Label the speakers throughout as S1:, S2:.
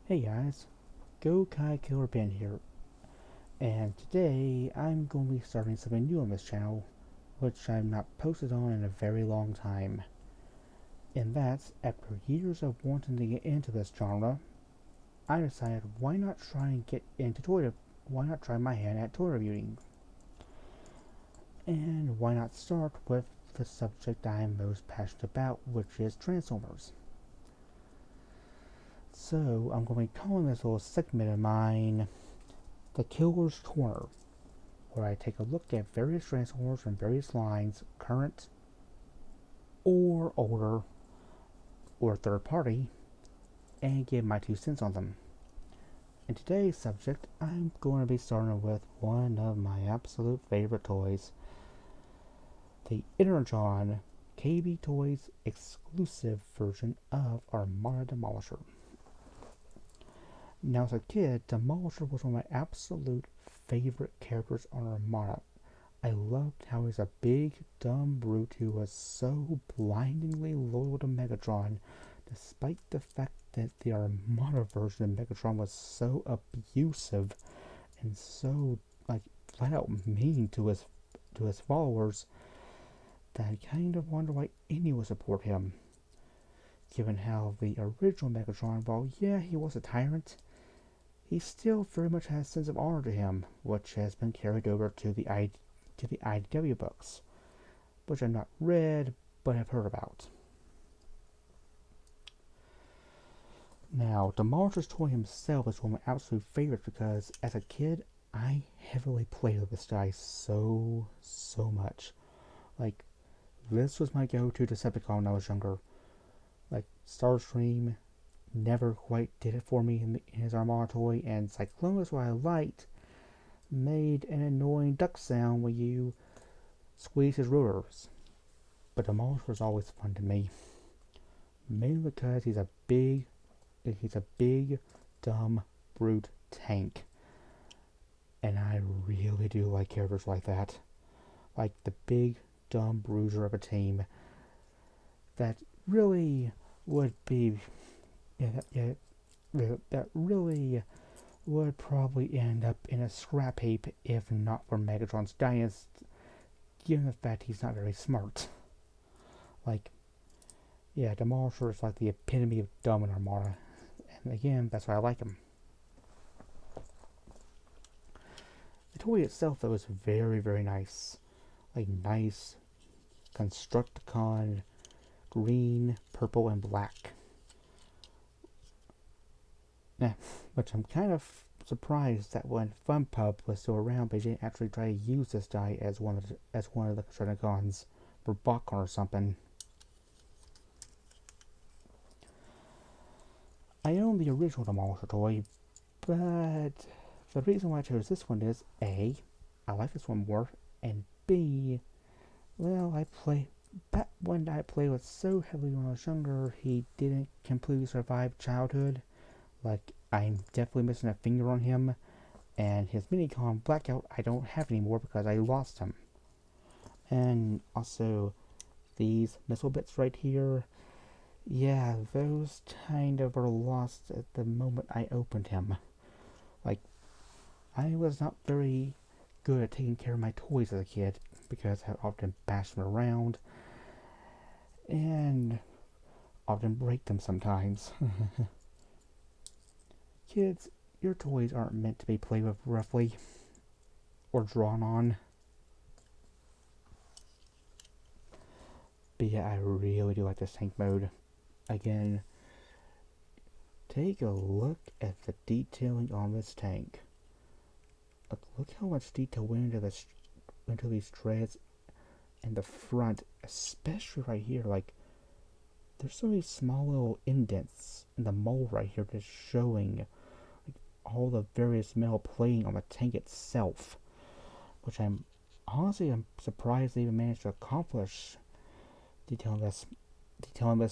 S1: Hey guys, Go Kai Killer Ben here, and today I'm going to be starting something new on this channel, which I've not posted on in a very long time. And that's, after years of wanting to get into this genre, I decided why not why not try my hand at toy reviewing? And why not start with the subject I am most passionate about, which is Transformers. So I'm going to be calling this little segment of mine The Killer's Corner, where I take a look at various Transformers from various lines, current or older or third party, and give my 2 cents on them. In today's subject, I'm going to be starting with one of my absolute favorite toys, the ENERGON KB Toys exclusive version of Armada Demolisher. Now, as a kid, Demolisher was one of my absolute favorite characters on Armada. I loved how he's a big, dumb brute who was so blindingly loyal to Megatron, despite the fact that the Armada version of Megatron was so abusive and so, flat out mean to his followers that I kind of wonder why anyone would support him. Given how the original Megatron, while yeah, he was a tyrant, he still very much has a sense of honor to him, which has been carried over to the IDW books, which I've not read but have heard about. Now, Demolisher's toy himself is one of my absolute favorites because as a kid, I heavily played with this guy so much. Like, this was my go-to Decepticon when I was younger. Like, Starscream never quite did it for me in his Armada toy, and Cyclonus, what I liked, made an annoying duck sound when you squeeze his rotors. But Demolisher was always fun to me, mainly because he's a big, dumb, brute tank. And I really do like characters like that. Like the big, dumb bruiser of a team that really would be. That really would probably end up in a scrap heap if not for Megatron's Dynast, given the fact he's not very smart. Like, yeah, Demolisher is like the epitome of dumb in Armada. And again, that's why I like him. The toy itself, though, is very nice. Like, nice Constructicon green, purple, and black. Yeah, which I'm kind of surprised that when FunPub was still around, they didn't actually try to use this die as one of the Constructicons for BotCon or something. I own the original Demolisher toy, but the reason why I chose this one is A, I like this one more, and B, well, back when I played with so heavily when I was younger, he didn't completely survive childhood. Like, I'm definitely missing a finger on him, and his Minicon Blackout I don't have anymore because I lost him. And also, these missile bits right here, yeah, those kind of were lost at the moment I opened him. Like, I was not very good at taking care of my toys as a kid because I often bashed them around and often break them sometimes. Kids, your toys aren't meant to be played with roughly or drawn on. But yeah, I really do like this tank mode. Again, take a look at the detailing on this tank. Look how much detail went into these treads and the front, especially right here. Like, there's so many small little indents in the mold right here just showing like all the various metal plating on the tank itself, which I'm surprised they even managed to accomplish detailing this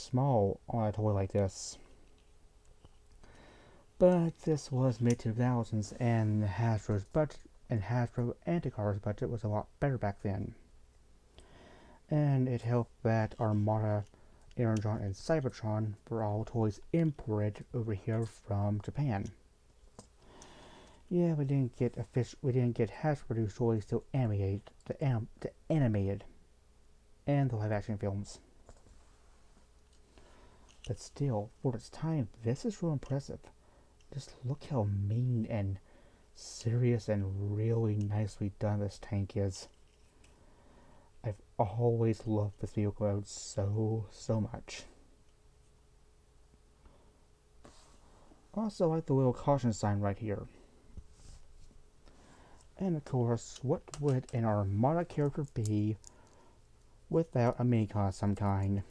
S1: small on a toy like this. But this was mid 2000s, and Hasbro's budget and Hasbro and Takara's budget was a lot better back then. And it helped that Armada ENERGON, and Cybertron were all toys imported over here from Japan. Yeah, we didn't get Hasbro-produced toys till animated and the live-action films. But still, for its time, this is real impressive. Just look how mean and serious and really nicely done this tank is. I've always loved this vehicle mode so much. Also like the little caution sign right here. And of course, what would an Armada character be without a minicon of some kind?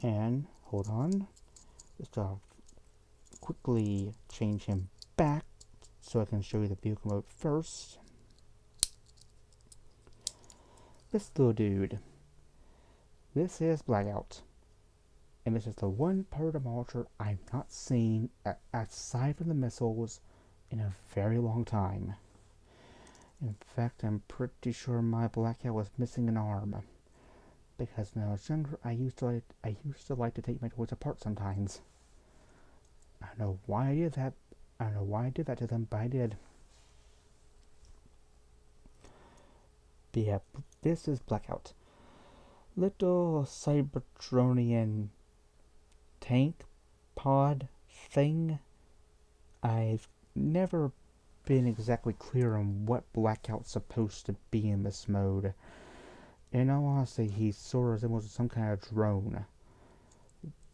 S1: And, hold on, just gotta quickly change him back so I can show you the vehicle mode first. This little dude. This is Blackout. And this is the one part of Demolisher I'm not seeing, aside from the missiles, in a very long time. In fact, I'm pretty sure my Blackout was missing an arm. Because when I was younger, I used to like to take my toys apart sometimes. I don't know why I did that. I don't know why I did that to them, but I did. But yeah, this is Blackout. Little Cybertronian tank pod thing. I've never been exactly clear on what Blackout's supposed to be in this mode. In all honesty, he sort of resembles some kind of drone.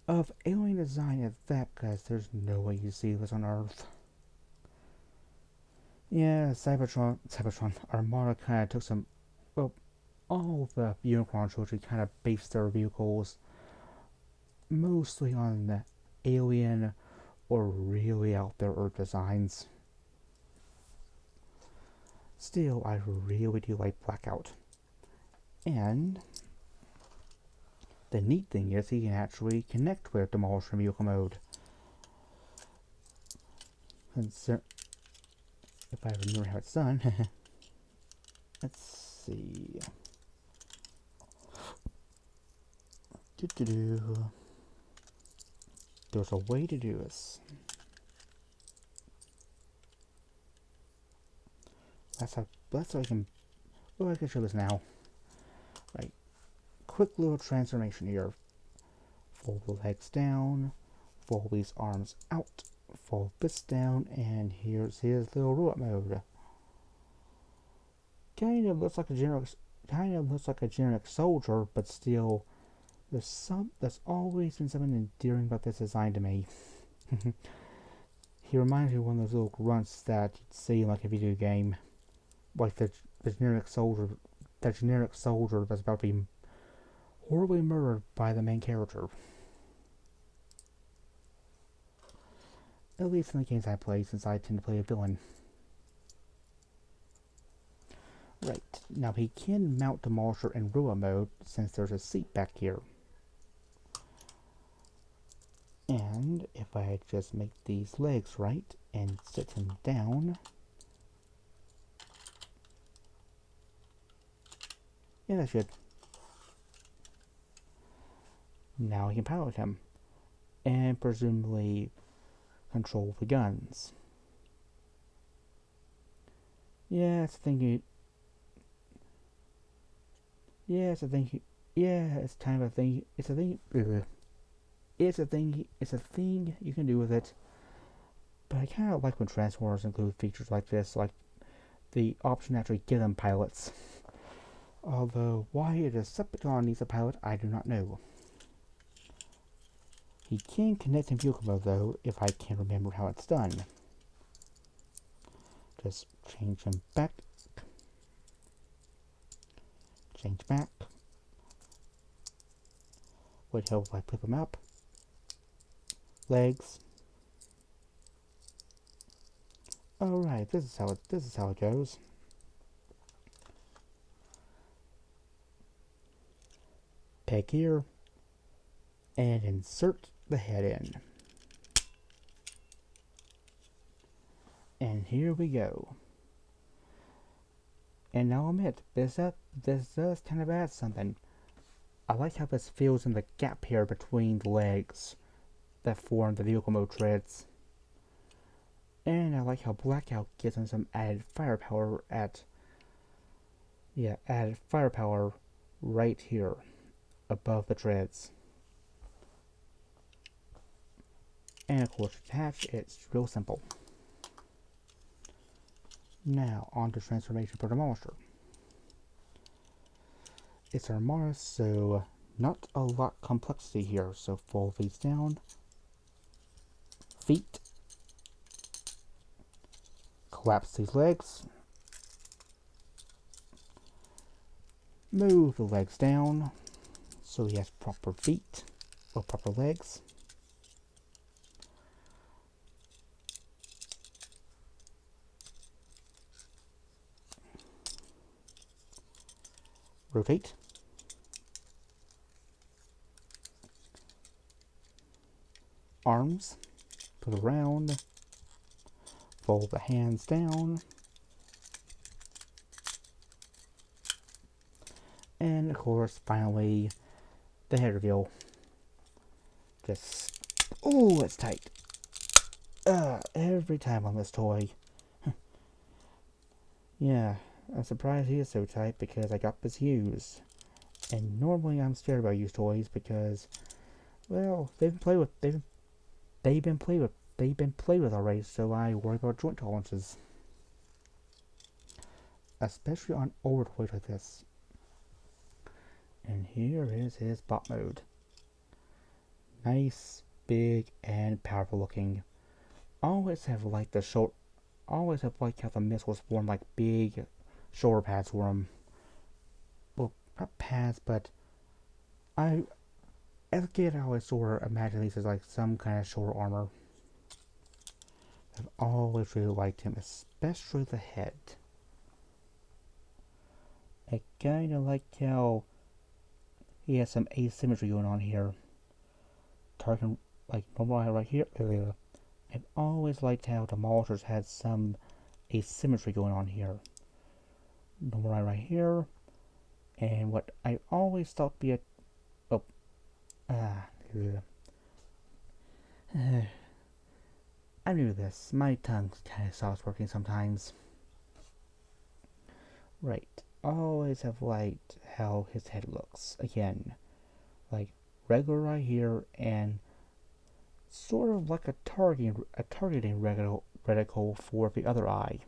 S1: Of alien design at that, because there's no way you see this on Earth. Yeah, Cybertron, Armada kind of took some, well, all the Unicron trilogy kind of based their vehicles mostly on the alien or really out there Earth designs. Still, I really do like Blackout. And the neat thing is he can actually connect with Demolisher vehicle mode. If I remember how it's done. Let's see. There's a way to do this. That's how I can. Oh, I can show this now. Right. Quick little transformation here. Fold the legs down. Fold these arms out. Fold this down, and here's his little robot mode. Kind of looks like a generic soldier, but still, there's always been something endearing about this design to me. He reminds me of one of those little grunts that you'd see in like a video game, like the generic soldier that's about to be horribly murdered by the main character. At least in the games I play, since I tend to play a villain. Right, now he can mount Demolisher in robot mode since there's a seat back here. And if I just make these legs right and sit him down. Yeah, that's good. Now I can pilot him. And presumably control the guns. Yeah, it's a thing it's kind of a thing. It's a thing you can do with it. But I kind of like when Transformers include features like this, like the option to actually give them pilots. Although, why a Decepticon needs a pilot, I do not know. He can connect in vehicle mode, though, if I can remember how it's done. Just change him back. Change back. Would help if I flip him up. Legs. Alright, this is how it goes. Peg here. And insert the head in. And here we go. And I'll admit, this does kind of add something. I like how this fills in the gap here between the legs that form the vehicle mode treads. And I like how blackout gives them some added firepower added firepower right here above the treads. And of course, attach, it's real simple. Now, on to transformation for Demolisher. It's Armada, so not a lot complexity here. So fold these down. Feet. Collapse these legs. Move the legs down so he has proper feet or proper legs. Rotate. Arms. Put around. Fold the hands down. And of course, finally, the head reveal. Just, oh, it's tight. Every time on this toy. Yeah, I'm surprised he is so tight because I got this used. And normally I'm scared about used toys because, well, they've been played with already, so I worry about joint tolerances. Especially on older toys like this. And here is his bot mode. Nice, big, and powerful looking. Always have liked how the missiles form like big shoulder pads for him. Well, not pads, but as a kid I always sort of imagined these as like some kind of shoulder armor. I've always really liked him, especially the head. I kinda like how he has some asymmetry going on here. Target, like normal right here. I've always liked how Demolishers had some asymmetry going on here. Normal right here. And what I always thought be a... Oh. I knew this. My tongue kind of stops working sometimes. Right. Always have liked how his head looks. Again, like regular right here and sort of like a targeting reticle for the other eye.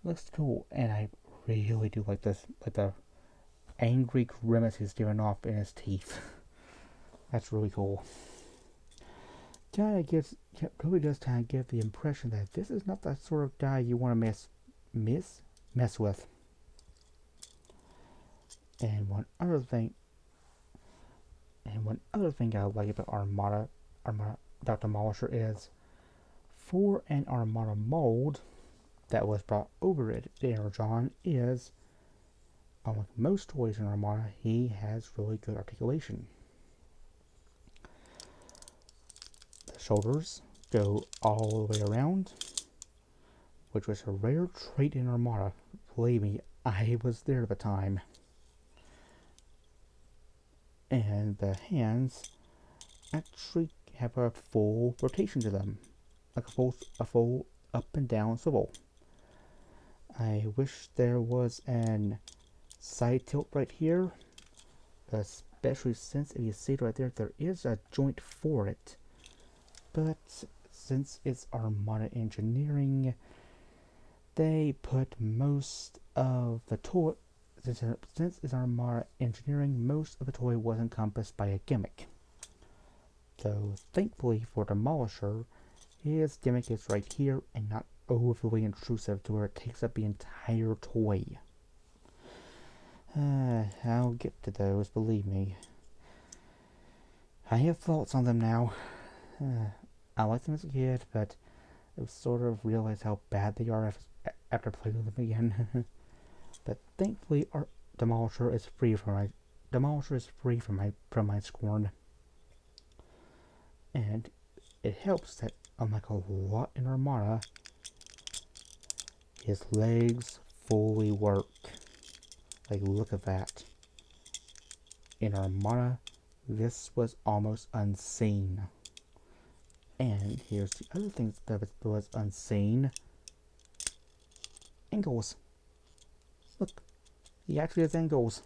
S1: Looks cool, and I really do like this, like the angry grimace he's giving off in his teeth. That's really cool. Really does kind of give the impression that this is not that sort of guy you want to mess with. And one other thing I like about Armada Demolisher is, for an Armada mold that was brought over to ENERGON, is, unlike most toys in Armada, he has really good articulation. The shoulders go all the way around, which was a rare trait in Armada. Believe me, I was there at the time. And the hands actually have a full rotation to them, like a full up and down swivel. I wish there was an side tilt right here, especially since if you see it right there, there is a joint for it. But since it's Armada Engineering, they put most of the toy. Since it's Armada Engineering, most of the toy was encompassed by a gimmick. So thankfully for Demolisher, his gimmick is right here and not overly intrusive to where it takes up the entire toy. I'll get to those, believe me. I have thoughts on them now. I liked them as a kid, but I've sort of realized how bad they are after playing with them again. But thankfully, our Demolisher is free from my scorn. And it helps that, unlike a lot in Armada, his legs fully work. Like, look at that. in Armada, this was almost unseen. And here's the other thing that was unseen. Angles. Look, he actually has angles.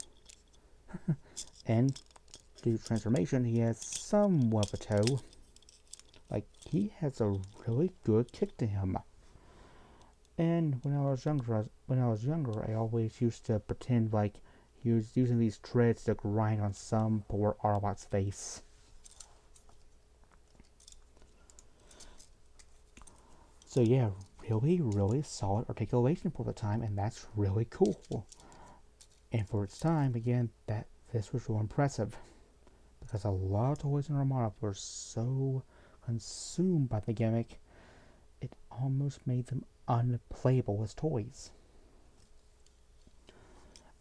S1: And due to transformation, he has somewhat of a toe. Like, he has a really good kick to him. And when I was younger, I always used to pretend like he was using these treads to grind on some poor Autobot's face. So yeah, really solid articulation for the time, and that's really cool. And for its time, again, this was real impressive. Because a lot of toys in Armada were so consumed by the gimmick, it almost made them unplayable as toys.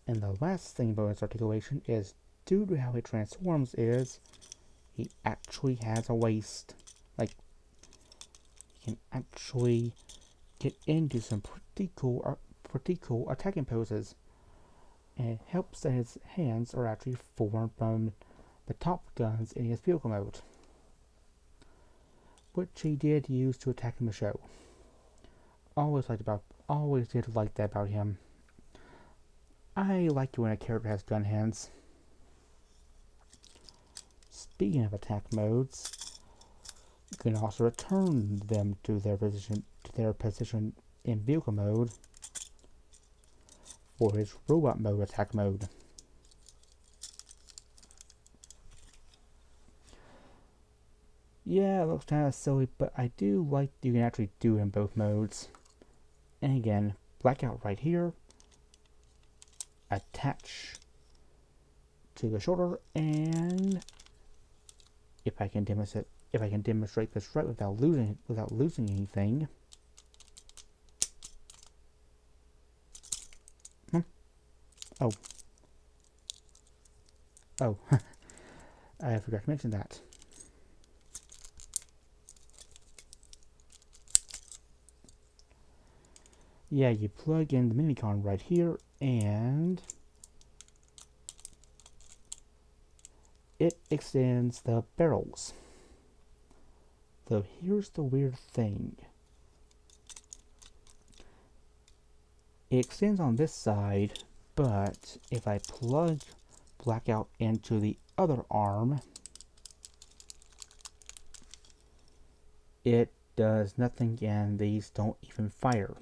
S1: And the last thing about his articulation is, due to how he transforms, is he actually has a waist. Like, he can actually get into some pretty cool attacking poses. And it helps that his hands are actually formed from the top guns in his vehicle mode, which he did use to attack in the show. Always did like that about him. I like it when a character has gun hands. Speaking of attack modes, you can also return them to their position in vehicle mode for his robot mode attack mode. Yeah, it looks kind of silly, but I do like you can actually do it in both modes. And again, blackout right here, attach to the shoulder, and if I can demonstrate this right without losing anything. Oh, I forgot to mention that. Yeah, you plug in the minicon right here, and it extends the barrels. So here's the weird thing. It extends on this side, but if I plug blackout into the other arm, it does nothing, and these don't even fire.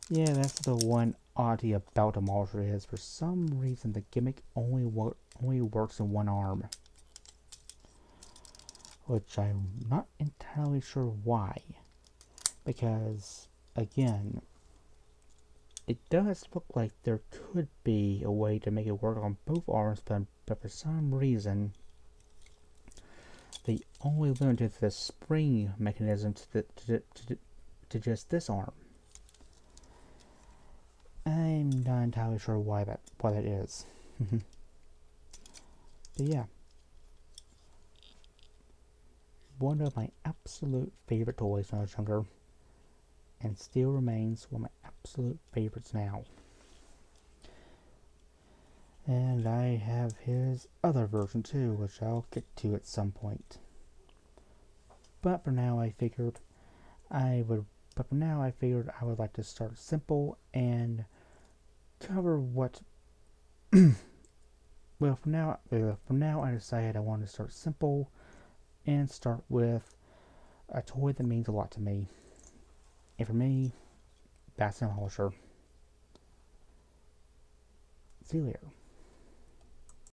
S1: Yeah, that's the one oddity about Demolisher is, for some reason, the gimmick only works in one arm. Which I'm not entirely sure why. Because, again, it does look like there could be a way to make it work on both arms, but for some reason, they only limited the spring mechanism to just this arm. I'm not entirely sure why that is. But yeah, one of my absolute favorite toys when I was younger, and still remains one of my absolute favorites now. And I have his other version too, which I'll get to at some point. But for now, I figured I would like to start simple and cover what. Well, for now, I decided I wanted to start simple and start with a toy that means a lot to me. And for me, that's DEMOLISHOR. See you later.